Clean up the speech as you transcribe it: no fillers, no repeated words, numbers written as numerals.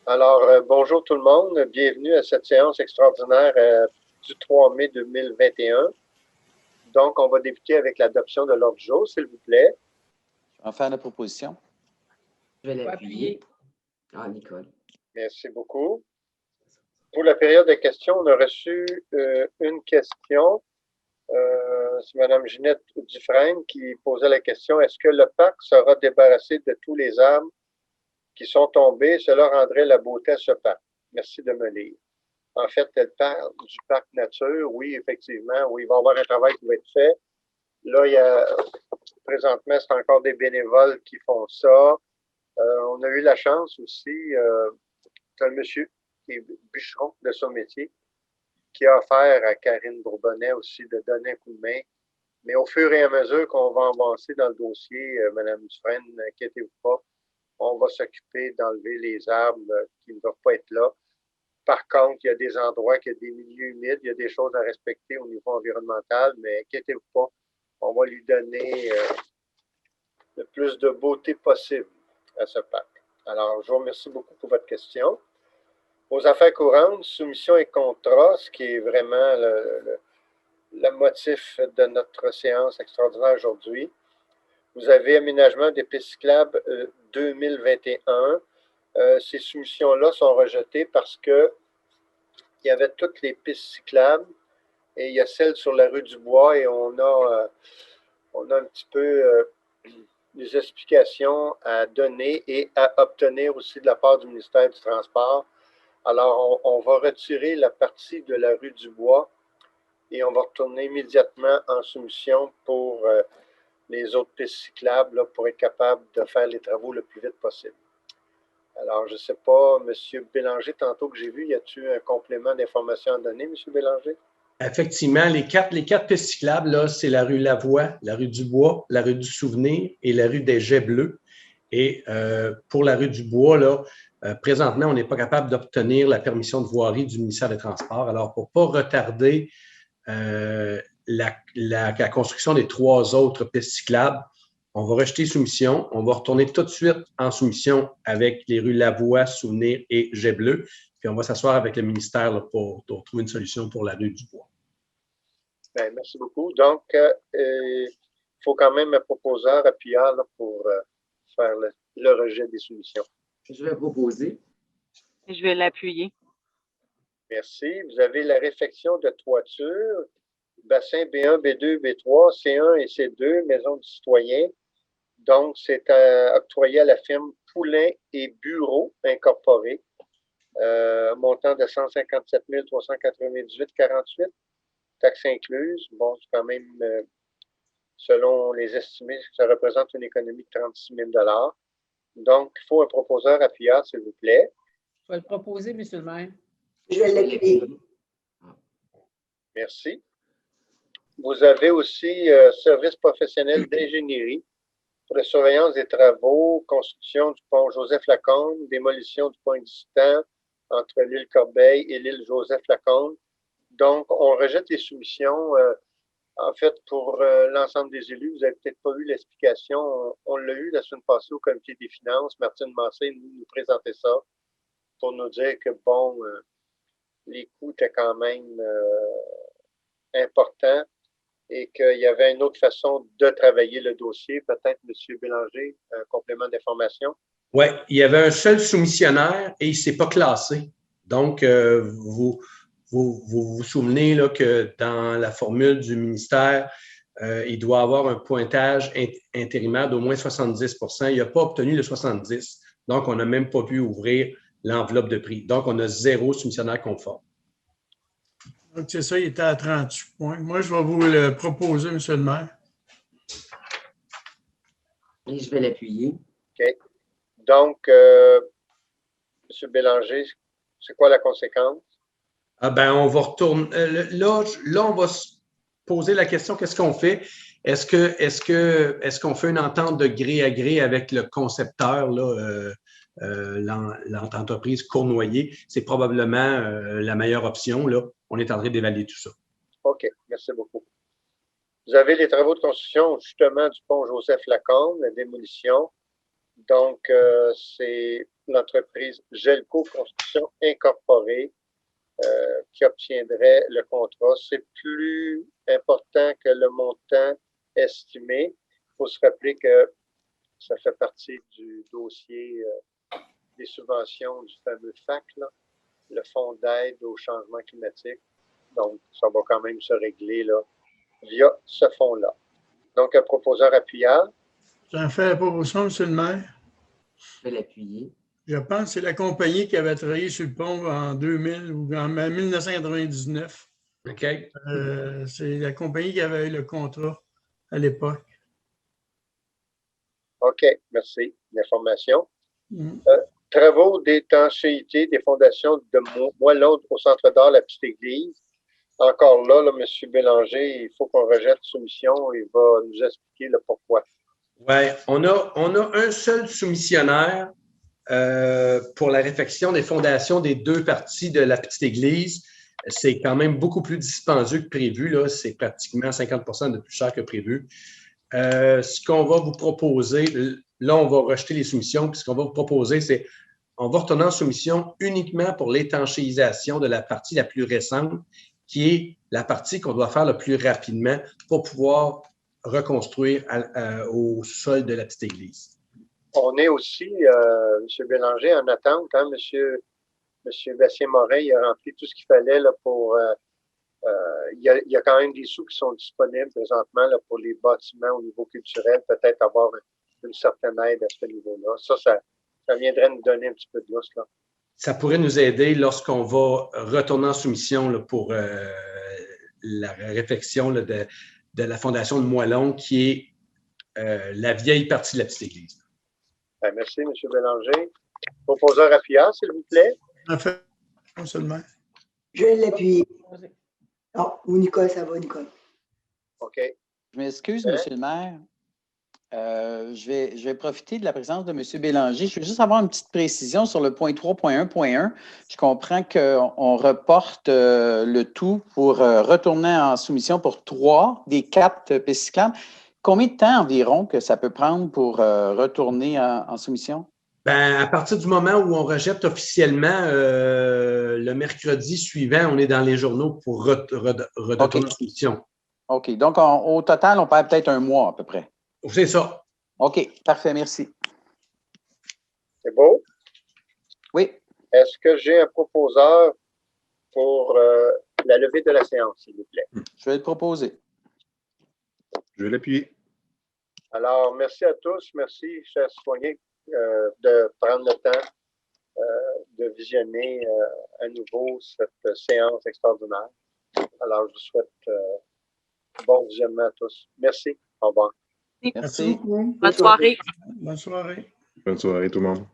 Alors, bonjour tout le monde. Bienvenue à cette séance extraordinaire du 3 mai 2021. Donc, on va débuter avec l'adoption de l'ordre du jour, s'il vous plaît. Je vais en faire la proposition. Je vais l'appuyer. Ah, Nicole. Merci beaucoup. Pour la période de questions, on a reçu une question. C'est Mme Ginette Dufresne qui posait la question: est-ce que le parc sera débarrassé de tous les arbres qui sont tombés? Cela rendrait la beauté à ce parc. Merci de me lire. En fait, elle parle du parc nature. Oui, effectivement, oui, il va y avoir un travail qui va être fait. Là, présentement, c'est encore des bénévoles qui font ça. On a eu la chance aussi, c'est un monsieur qui est bûcheron de son métier, qui a offert à Karine Bourbonnais aussi de donner un coup de main. Mais au fur et à mesure qu'on va avancer dans le dossier, Mme Dufresne, n'inquiétez-vous pas, on va s'occuper d'enlever les arbres qui ne doivent pas être là. Par contre, il y a des endroits, il y a des milieux humides, il y a des choses à respecter au niveau environnemental, mais inquiétez-vous pas, on va lui donner le plus de beauté possible à ce parc. Alors, je vous remercie beaucoup pour votre question. Aux affaires courantes, soumission et contrat, ce qui est vraiment le motif de notre séance extraordinaire aujourd'hui. Vous avez aménagement des pistes cyclables 2021. Ces soumissions-là sont rejetées parce que il y avait toutes les pistes cyclables et il y a celle sur la rue du Bois et on a un petit peu des explications à donner et à obtenir aussi de la part du ministère du Transport. Alors, on va retirer la partie de la rue du Bois et on va retourner immédiatement en soumission pour les autres pistes cyclables là, pour être capable de faire les travaux le plus vite possible. Alors, je ne sais pas, M. Bélanger, tantôt que j'ai vu, y a-t-il un complément d'information à donner, M. Bélanger? Effectivement, les quatre pistes cyclables, là, c'est la rue Lavoie, la rue du Bois, la rue du Souvenir et la rue des Jets Bleus. Et pour la rue du Bois, là, présentement, on n'est pas capable d'obtenir la permission de voirie du ministère des Transports. Alors, pour ne pas retarder la construction des 3 autres pistes cyclables, on va rejeter soumission. On va retourner tout de suite en soumission avec les rues Lavoie, Souvenir et Jets Bleus. Puis on va s'asseoir avec le ministère là, pour trouver une solution pour la rue du Bois. Bien, merci beaucoup. Donc, il faut quand même un proposeur appuyant là, pour faire le rejet des soumissions. Je vais proposer. Je vais l'appuyer. Merci. Vous avez la réfection de toiture, bassin B1, B2, B3, C1 et C2, maison du citoyen. Donc, c'est octroyé à la firme Poulain et Bureau Incorporé, montant de 157 398,48, taxes incluses. Bon, c'est quand même, selon les estimés, ça représente une économie de 36 000 $. Donc, il faut un proposeur appuyant, s'il vous plaît. Je vais le proposer, M. le maire. Je vais l'appuyer. Merci. Vous avez aussi service professionnel d'ingénierie pour la surveillance des travaux, construction du pont Joseph-Lacombe, démolition du pont existant entre l'île Corbeil et l'île Joseph-Lacombe. Donc, on rejette les soumissions. En fait, pour l'ensemble des élus, vous n'avez peut-être pas eu l'explication. On l'a eu la semaine passée au comité des finances. Martine Massé nous présentait ça pour nous dire que, bon, les coûts étaient quand même importants et qu'il y avait une autre façon de travailler le dossier. Peut-être, M. Bélanger, un complément d'information? Oui, il y avait un seul soumissionnaire et il ne s'est pas classé. Donc, vous vous souvenez là, que dans la formule du ministère, il doit avoir un pointage intérimaire d'au moins 70 %. Il n'a pas obtenu le 70 %. Donc, on n'a même pas pu ouvrir l'enveloppe de prix. Donc, on a 0 soumissionnaire conforme. Donc, c'est ça, il était à 38 points. Moi, je vais vous le proposer, M. le maire. Et je vais l'appuyer. OK. Donc, M. Bélanger, c'est quoi la conséquence? Ah ben, on va retourner. Là, on va se poser la question, qu'est-ce qu'on fait? Est-ce qu'on fait une entente de gré à gré avec le concepteur, là, l'entreprise Cournoyer? C'est probablement la meilleure option. Là. On est en train d'évaluer tout ça. OK, merci beaucoup. Vous avez les travaux de construction, justement, du pont Joseph-Lacombe, la démolition. Donc, c'est l'entreprise Gelco Construction Incorporée qui obtiendrait le contrat. C'est plus important que le montant estimé. Il faut se rappeler que ça fait partie du dossier des subventions du fameux FAC, là, le Fonds d'aide au changement climatique. Donc, ça va quand même se régler là, via ce fonds-là. Donc, un proposeur appuyable. J'en fais la proposition, M. le maire. Je vais l'appuyer. Je pense que c'est la compagnie qui avait travaillé sur le pont en 2000 ou en 1999. OK. C'est la compagnie qui avait eu le contrat à l'époque. OK, merci. L'information. Mm. Travaux d'étanchéité des fondations de moellons au centre d'art La Petite Église. Encore là, M. Bélanger, il faut qu'on rejette soumission. Il va nous expliquer le pourquoi. Oui, on a un seul soumissionnaire pour la réfection des fondations des deux parties de la Petite Église. C'est quand même beaucoup plus dispendieux que prévu. Là. C'est pratiquement 50% de plus cher que prévu. Ce qu'on va vous proposer, là, on va rejeter les soumissions, puis ce qu'on va vous proposer, c'est on va retourner en soumission uniquement pour l'étanchéisation de la partie la plus récente, qui est la partie qu'on doit faire le plus rapidement pour pouvoir reconstruire au sol de la Petite Église. On est aussi, M. Bélanger, en attente. Hein, M. Bastien-Morin, il a rempli tout ce qu'il fallait là, pour... il y a quand même des sous qui sont disponibles présentement là, pour les bâtiments au niveau culturel, peut-être avoir une certaine aide à ce niveau-là. Ça viendrait nous donner un petit peu de lousse, là. Ça pourrait nous aider lorsqu'on va retourner en soumission là, pour la réfection là, de la fondation de Moellon, qui est la vieille partie de la Petite Église. Ben, merci, M. Bélanger. Proposeur appuyant, s'il vous plaît. En fait, seulement. Je vais l'appuyer. Non, ou Nicole, ça va, Nicole. OK. Je m'excuse, Monsieur le maire. Je vais profiter de la présence de M. Bélanger. Je veux juste avoir une petite précision sur le point 3.1.1. Je comprends qu'on reporte le tout pour retourner en soumission pour 3 des 4 pistes cyclables. Combien de temps environ que ça peut prendre pour retourner en soumission? Ben, à partir du moment où on rejette officiellement, le mercredi suivant, on est dans les journaux pour retourner en soumission. OK. Donc, au total, on perd peut-être un mois à peu près. C'est ça. OK. Parfait. Merci. C'est beau? Oui. Est-ce que j'ai un proposeur pour la levée de la séance, s'il vous plaît? Je vais le proposer. Je vais l'appuyer. Alors, merci à tous. Merci, chers citoyens, de prendre le temps de visionner à nouveau cette séance extraordinaire. Alors, je vous souhaite bon visionnement à tous. Merci. Au revoir. Merci. Bonne soirée. Bonne soirée. Bonne soirée tout le monde.